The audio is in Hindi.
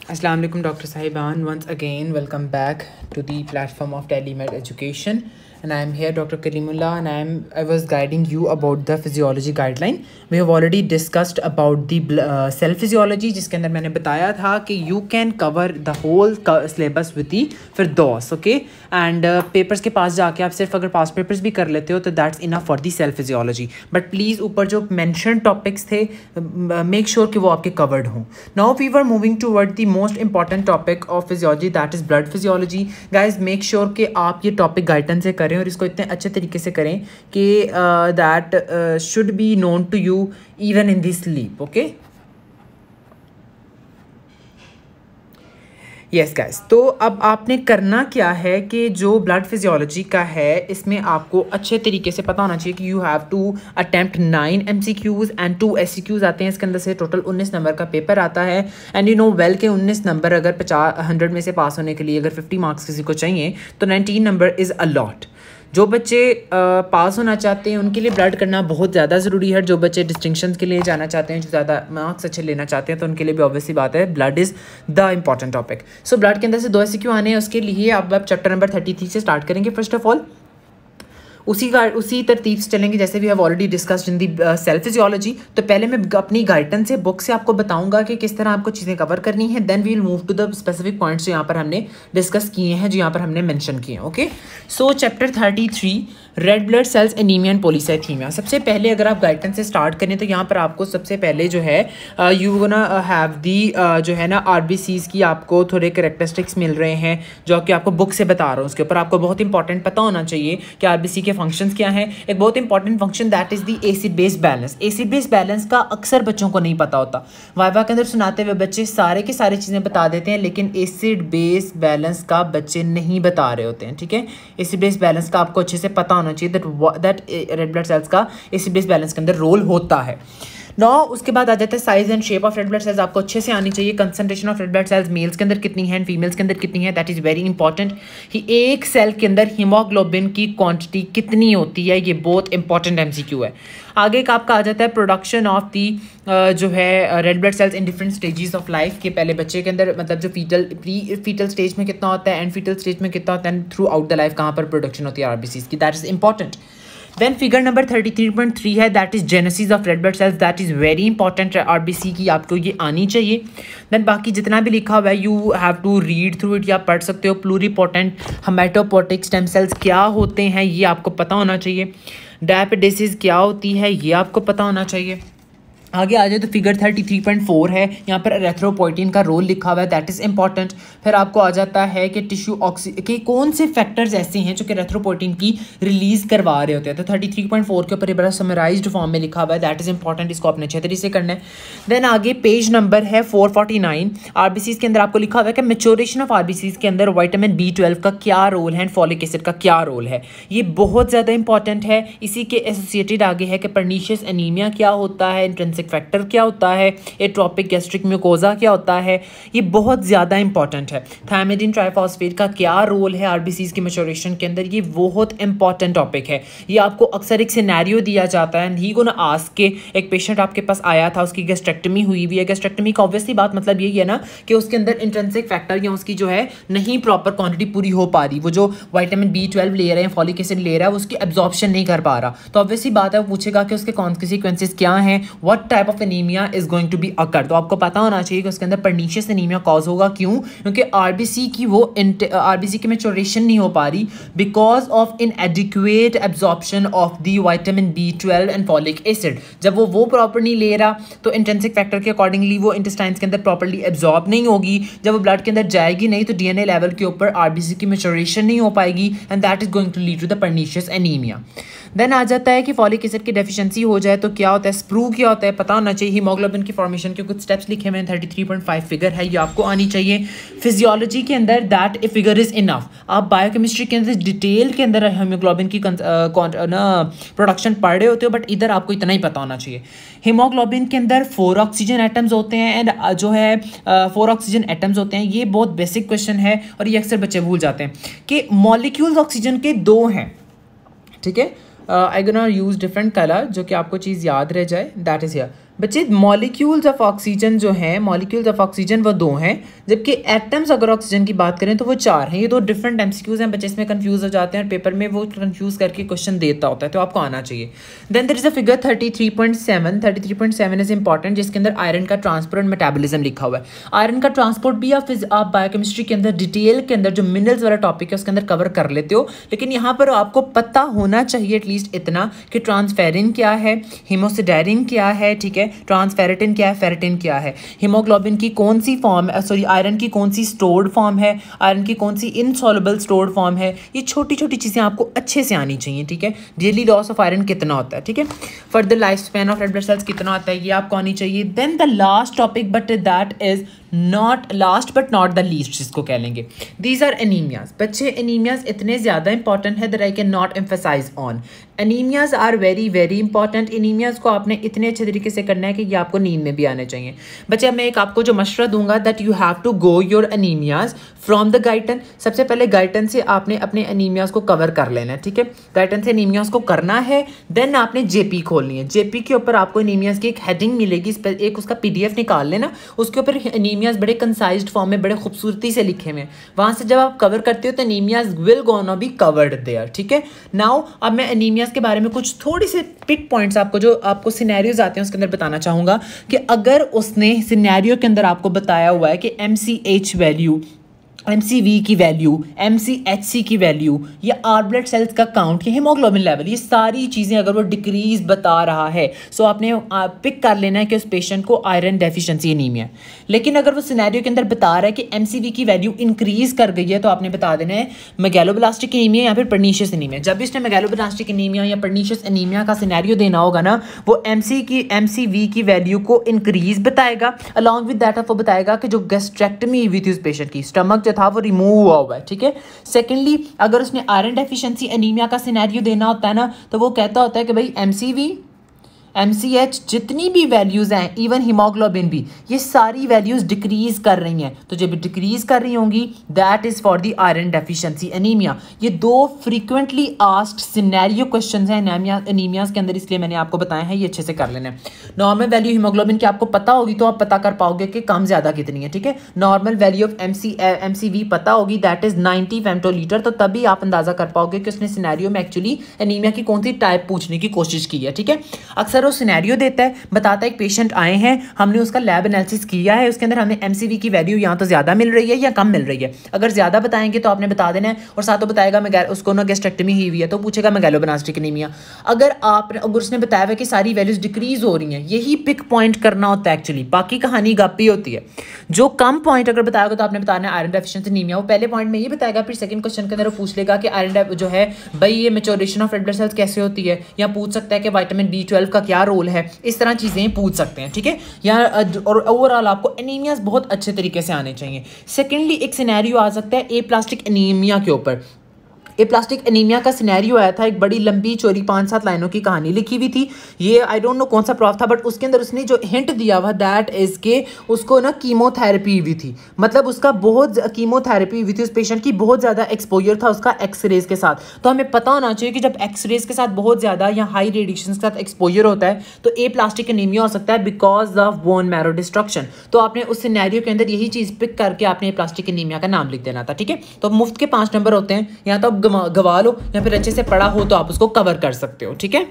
Assalamu alaikum, Dr. Sahiban. Once again, welcome back to the platform of TeleMed Education. And I am here, Dr. Karimullah, and I was guiding you about the physiology guideline. We have already discussed about the cell physiology, जिसके अंदर मैंने बताया था कि you can cover the whole syllabus with the firdos, okay? And papers के पास जाके आप सिर्फ अगर past papers भी कर लेते हो तो that's enough for the cell physiology. But please ऊपर जो mentioned topics थे, make sure कि वो आपके covered हों. Now we were moving toward the most important topic of physiology, that is blood physiology. Guys, make sure कि आप ये topic guidance से करें और इसको इतने अच्छे तरीके से करें कि that should be known to you even in the sleep, okay? Yes guys, तो अब आपने करना क्या है कि जो ब्लड फिजियोलॉजी का है इसमें आपको अच्छे तरीके से पता होना चाहिए कि you have to attempt 9 MCQs and 2 SCQs आते हैं। इसके अंदर से टोटल 19 नंबर का पेपर आता है। एंड यू नो वेल के 19 नंबर अगर 100 में से पास होने के लिए अगर 50 मार्क्स किसी को चाहिए तो 19 नंबर इज़ अ लॉट। जो बच्चे पास होना चाहते हैं उनके लिए ब्लड करना बहुत ज़्यादा ज़रूरी है। जो बच्चे डिस्टिंक्शन के लिए जाना चाहते हैं, जो ज़्यादा मार्क्स अच्छे लेना चाहते हैं, तो उनके लिए भी ऑब्वियसली बात है blood is the important topic. So blood के अंदर से 2 SCQ आने हैं। उसके लिए अब चैप्टर नंबर 33 से स्टार्ट करेंगे। फर्स्ट ऑफ ऑल उसी तरतीब से चलेंगे जैसे भी have already discussed in the cell physiology. तो पहले मैं अपनी गाइडेंस से बुक से आपको बताऊंगा कि किस तरह आपको चीज़ें कवर करनी है। Then we will move to the specific points जो यहाँ पर हमने डिस्कस किए हैं, जो यहाँ पर हमने मेंशन किए हैं। Okay, so chapter 33 red blood sales anaemia and polycythaemia. सबसे पहले अगर आप गाइडेंस से स्टार्ट करें तो यहाँ पर आपको सबसे पहले जो है यू गोना हैव दी जो है ना RBCs की आपको थोड़े कैरेक्टरिस्टिक्स मिल रहे हैं जो कि आपको बुक से बता रहा हूँ। उसके ऊपर आपको बहुत इंपॉर्टेंट पता होना चाहिए कि RBC के फंक्शंस क्या हैं। एक बहुत important function that is the acid base balance. Acid base balance का अक्सर बच्चों को नहीं पता होता। वाइवा के अंदर सुनाते हुए बच्चे सारे की सारी चीज़ें बता देते हैं, लेकिन एसिड बेस बैलेंस का बच्चे नहीं बता रहे होते हैं। ठीक है, एसिड बेस बैलेंस का आपको अच्छे से पता होना चाहिए दैट रेड ब्लड सेल्स का एसिड बेस बैलेंस के अंदर रोल होता है। नौ उसके बाद आ जाता है size and shape of red blood cells. आपको अच्छे से आनी चाहिए। Concentration of red blood cells males के अंदर कितनी है, फीमेल्स के अंदर कितनी है, दैट इज़ वेरी इंपॉर्टेंट। कि एक सेल के अंदर हीमोग्लोबिन की क्वांटिटी कितनी होती है, ये बहुत इंपॉर्टेंट MCQ है। आगे का आपका आ जाता है प्रोडक्शन ऑफ दी जो है red blood sales in different stages of life के। पहले बच्चे के अंदर मतलब जो फीटल स्टेज में कितना होता है, एंड फीटल स्टेज में कितना होता है, and throughout the life कहाँ पर प्रोडक्शन होती है RBCs की, that is important. Then figure number 33.3 है, that is genesis of red blood cells, that is very important. RBC की आपको ये आनी चाहिए। देन बाकी जितना भी लिखा हुआ है you have to read through it, या पढ़ सकते हो। प्लूरीपोटेंट हेमेटोपोटिक स्टेम सेल्स क्या होते हैं ये आपको पता होना चाहिए। डायबिटीज क्या होती है ये आपको पता होना चाहिए। आगे आ जाए तो फिगर 33.4 है, यहाँ पर एरेथ्रोपोइटिन का रोल लिखा हुआ है, दैट इज़ इंपॉर्टेंट। फिर आपको आ जाता है कि टिश्यू के कौन से फैक्टर्स ऐसे हैं जो कि एरेथ्रोपोइटिन की रिलीज करवा रहे होते हैं। तो 33.4 के ऊपर ये बड़ा समराइज्ड फॉर्म में लिखा हुआ है, दैट इज़ इंपॉर्टेंट। इसको अपने अच्छे तरीके से करना है। देन आगे पेज नंबर है 449। RBCs के अंदर आपको लिखा हुआ है कि मेच्योरेशन ऑफ RBCs के अंदर विटामिन B12 का क्या रोल है, फॉलिक एसिड का क्या रोल है। ये बहुत ज़्यादा इंपॉर्टेंट है। इसी के एसोसिएटेड आगे है कि पर्नीशियस एनीमिया क्या होता है, इंट्रिंसिक फैक्टर क्या होता है, एट्रोपिक गैस्ट्रिक म्यूकोजा क्या होता है, ये बहुत ज़्यादा इंपॉर्टेंट है। थायमिडिन ट्राइफॉस्फेट का क्या रोल है RBCs की मैच्योरेशन के अंदर, ये बहुत इंपॉर्टेंट टॉपिक है। ये आपको अक्सर एक सिनेरियो दिया जाता है, एंड ही गोना आस्क के एक पेशेंट आपके पास आया था, उसकी गैस्ट्रेक्टमी हुई हुई है। गैस्ट्रेक्टमी का ऑब्वियसली बात मतलब यही है ना कि उसके अंदर इंट्रिंसिक फैक्टर या उसकी जो है नहीं प्रॉपर क्वांटिटी पूरी हो पा रही। वो जो विटामिन B12 ले रहे हैं, फॉलिक एसिड ले रहा है, उसकी एब्जॉर्प्शन नहीं कर पा रहा। तो ऑब्वियसली बात है वो पूछेगा कि उसके कॉन्सिक्वेंसेस क्या हैं, what type of anaemia is going to be occur. तो आपको पता होना चाहिए कि उसके अंदर पर्नीशियस एनीमिया कॉज होगा। क्यों? क्योंकि RBC की मैच्योरेशन नहीं हो पा रही because of इनएडिक्वेट absorption of the vitamin B12 and folic acid. जब वो प्रॉपर नहीं ले रहा तो इंट्रिंसिक फैक्टर के अकॉर्डिंगली वो इंटेस्टाइन्स के अंदर प्रॉपर्ली एब्जॉर्ब नहीं होगी। जब वो ब्लड के अंदर जाएगी नहीं तो DNA लेवल के ऊपर RBC की मैच्योरेशन नहीं हो पाएगी, and that is going to lead to the pernicious anaemia. Then आ जाता है कि फॉलिक एसिड की डेफिशिएंसी हो जाए तो क्या होता है, स्प्रू क्या होता है पता होना चाहिए। हीमोग्लोबिन की फॉर्मेशन के कुछ स्टेप्स लिखे हुए हैं, 33.5 फिगर है, ये आपको आनी चाहिए। फिजियोलॉजी के अंदर that a figure is enough. आप बायोकेमिस्ट्री के अंदर डिटेल के अंदर हीमोग्लोबिन की प्रोडक्शन पढ़ रहे होते हो, बट इधर आपको इतना ही पता होना चाहिए। हीमोग्लोबिन के अंदर 4 ऑक्सीजन एटम्स होते हैं, एंड जो है 4 ऑक्सीजन एटम्स होते हैं। ये बहुत बेसिक क्वेश्चन है और ये अक्सर बच्चे भूल जाते हैं कि मॉलिक्यूल्स ऑक्सीजन के 2 हैं। ठीक है, I gonna use different colour जो कि आपको चीज़ याद रह जाए, दैट इज़ हियर। बच्चे मॉलिक्यूल्स ऑफ ऑक्सीजन जो है, मॉलिक्यूल्स ऑफ ऑक्सीजन वो 2 हैं, जबकि एटम्स अगर ऑक्सीजन की बात करें तो वो 4 हैं। ये 2 डिफरेंट एमसीक्यूज हैं, बच्चे इसमें कंफ्यूज हो जाते हैं और पेपर में वो कंफ्यूज करके क्वेश्चन देता होता है, तो आपको आना चाहिए। Then there is a figure 33.7 is important, जिसके अंदर आयरन का ट्रांसपोर्ट एंड मेटाबॉलिज्म लिखा हुआ है। आयरन का ट्रांसपोर्ट भी आप बायोकेमिस्ट्री के अंदर डिटेल के अंदर जो मिनरल्स वाला टॉपिक है उसके अंदर कवर कर लेते हो, लेकिन यहाँ पर आपको पता होना चाहिए एटलीस्ट इतना कि ट्रांसफेरिन क्या है, हिमोसिडेरिन क्या है, ठीक है, ट्रांसफेरेटिन क्या है, फेरेटिन क्या है, हीमोग्लोबिन की कौन सी फॉर्म, सॉरी आयरन की कौन सी स्टोर्ड फॉर्म है, आयरन की कौन सी इनसॉल्युबल स्टोर्ड फॉर्म है। ये छोटी छोटी चीज़ें आपको अच्छे से आनी चाहिए, ठीक है। डेली लॉस ऑफ आयरन कितना होता है, ठीक है। Further life span of red blood cells कितना होता है, ये आपको आनी चाहिए। Then the last topic, but that is not last but not the least, जिसको कह लेंगे, दीज आर एनीमियाज। बच्चे एनीमियाज इतने ज़्यादा इंपॉर्टेंट है that I can not emphasise on. Anaemias are very very important. Anaemias को आपने इतने अच्छे तरीके से करना है कि ये आपको नींद में भी आने चाहिए। बच्चे मैं एक आपको जो मशवरा दूंगा that you have to go your anaemias from the Guyton. सबसे पहले गाइटन से आपने अपने एनीमियाज को कवर कर लेना है, ठीक है। गाइटन से एनीमियाज को करना है, देन आपने जेपी खोलनी है। जेपी के ऊपर आपको एनीमियाज की एक हेडिंग मिलेगी, इस पर एक उसका पीडीएफ निकाल लेना, उसके ऊपर एनीमियाज बड़े कंसाइज्ड फॉर्म में बड़े खूबसूरती से लिखे हुए हैं। वहाँ से जब आप कवर करते हो तो anaemias will gonna be covered there, ठीक है। नाउ अब मैं एनीमियाज के बारे में कुछ थोड़ी से पिक पॉइंट्स आपको जो आपको सिनेरियोज आते हैं उसके अंदर बताना चाहूँगा कि अगर उसने सिनेरियो के अंदर आपको बताया हुआ है कि MCH वैल्यू, MCV की वैल्यू, MCHC की वैल्यू, या आर ब्लड सेल्स का काउंट, या हीमोग्लोबिन लेवल, ये सारी चीज़ें अगर वो डिक्रीज बता रहा है सो आपने पिक कर लेना है कि उस पेशेंट को आयरन डेफिशिएंसी एनीमिया। लेकिन अगर वो सिनेरियो के अंदर बता रहा है कि MCV की वैल्यू इंक्रीज कर गई है तो आपने बता देना है मेगैलोब्लास्टिक एनीमिया या फिर पर्नीशियस एनीमिया। जब भी इसने मेगैलोब्लास्टिक एनीमिया या पर्नीशियस एनीमिया का सिनेरियो देना होगा ना, वो MCV की वैल्यू को इंक्रीज बताएगा, अलॉन्ग विद दैट वो बताएगा कि जो गैस्ट्रेक्टमी हुई थी उस पेशेंट की, स्टमक था वो रिमूव हुआ है, ठीक है। सेकेंडली अगर उसने आयरन डेफिशिएंसी एनीमिया का सिनेरियो देना होता है ना, तो वो कहता होता है कि भाई MCV, MCH जितनी भी वैल्यूज़ हैं, इवन हीमोग्लोबिन भी, ये सारी वैल्यूज़ डिक्रीज कर रही हैं। तो जब डिक्रीज कर रही होंगी that is for the iron deficiency anaemia. ये 2 फ्रीक्वेंटली आस्क्ड सिनेरियो क्वेश्चंस हैं एनीमियाज के अंदर, इसलिए मैंने आपको बताया है, ये अच्छे से कर लेना है। नॉर्मल वैल्यू हीमोग्लोबिन की आपको पता होगी तो आप पता कर पाओगे कि कम ज़्यादा कितनी है, ठीक है। नॉर्मल वैल्यू ऑफ MCV पता होगी, दैट इज़ 90 फेमटोलीटर, तो तभी आप अंदाज़ा कर पाओगे कि उसने सिनेरियो में एक्चुअली एनीमिया की कौन सी टाइप पूछने की कोशिश की है, ठीक है। अक्सर वो सिनेरियो देता है, बताता है एक पेशेंट आए हैं, हमने उसका लैब एनालिसिस किया है, उसके अंदर हमें MCV की वैल्यू यहाँ तो ज़्यादा मिल रही है या कम मिल रही है। अगर ज़्यादा बताएंगे तो आपने बता देना है, और साथ तो बताएगा उसको ना गैस्ट्रेक्टमी हुई है तो पूछेगा मेगैलोब्लास्टिक एनीमिया। अगर उसने बताया है कि सारी वैल्यूज डिक्रीज हो रही हैं, यही पिक पॉइंट करना होता है एक्चुअली, बाकी कहानी गप्पी होती है। जो कम पॉइंट अगर बताएगा तो आपने बताना है आयरन डेफिशिएंसी एनीमिया, वो पहले पॉइंट में ये बताएगा, फिर सेकंड क्वेश्चन के अंदर वो पूछ लेगा कि आयरन जो है भाई ये maturation of red blood sales कैसे होती है, या पूछ सकता है कि विटामिन B12 का क्या रोल है, इस तरह चीज़ें पूछ सकते हैं, ठीक है। या और ओवरऑल आपको एनीमियाज बहुत अच्छे तरीके से आने चाहिए। सेकेंडली एक सिनेरियो आ सकता है एप्लास्टिक एनीमिया के ऊपर। एप्लास्टिक एनीमिया का सिनेरियो आया था, एक बड़ी लंबी चौड़ी 5-7 लाइनों की कहानी लिखी हुई थी। ये आई डोंट नो कौन सा प्रॉफ था, बट उसके अंदर उसने जो हिंट दिया हुआ दैट इज के उसको ना कीमोथेरेपी हुई थी, मतलब उसका बहुत कीमोथेरेपी हुई थी उस पेशेंट की, बहुत ज़्यादा एक्सपोजर था उसका एक्सरेज के साथ। तो हमें पता होना चाहिए कि जब एक्सरेज के साथ बहुत ज़्यादा या हाई रेडिएशन के साथ एक्सपोजर होता है तो एप्लास्टिक एनीमिया हो सकता है because of bone marrow destruction. तो आपने उस सिनेरियो के अंदर यही चीज़ पिक करके आपने एप्लास्टिक एनीमिया का नाम लिख देना था, ठीक है। तो मुफ्त के 5 नंबर होते हैं, या तो गवा लो या फिर अच्छे से पढ़ा हो तो आप उसको कवर कर सकते हो, ठीक है।